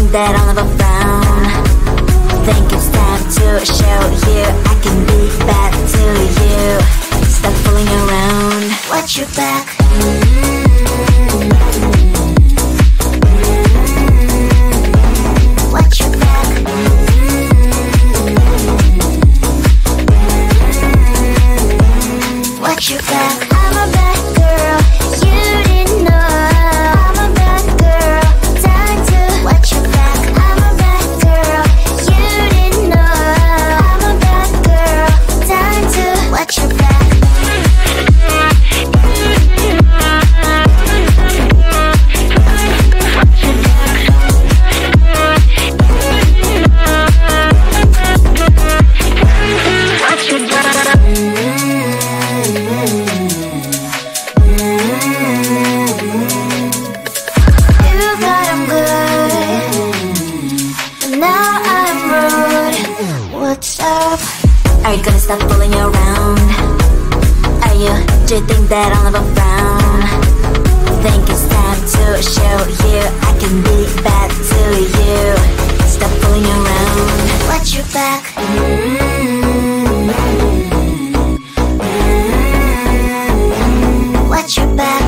think that I'll never frown? Think it's time to show you I can be bad to you. Stop fooling around. Watch your back. Watch your back. Watch your back. I'm a bad girl, you didn't know. I'm a bad girl, time to watch your back. I'm a bad girl, you didn't know. I'm a bad girl, time to watch your back. Are you gonna stop fooling around? Do you think that I'll never frown? Think it's time to show you I can be bad to you. Stop fooling around. Watch your back. Watch your back.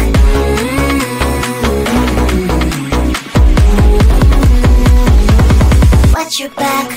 Watch your back.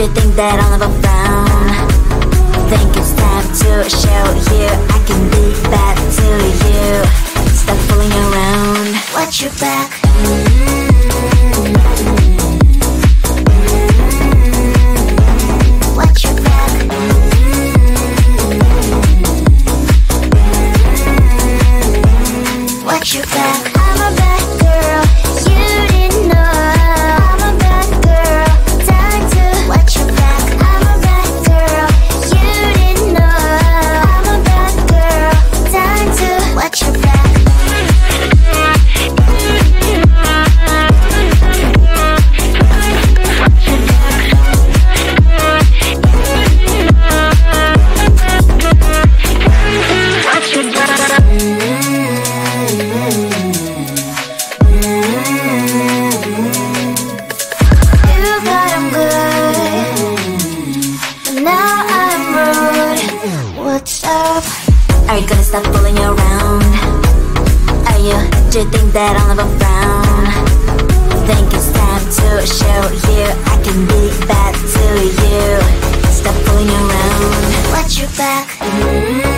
you think that I'll never frown? Think it's time to show you I can be bad to you. Stop fooling around. Watch your back. Watch your back. Watch your back. I'm a bad girl, you didn't know. I'm a bad girl, time to watch your back. I'm a bad girl, you didn't know. I'm a bad girl, time to watch your back. Are you gonna stop fooling around? Do you think that I'll never frown? Think it's time to show you I can be bad to you. Stop fooling around. Watch your back.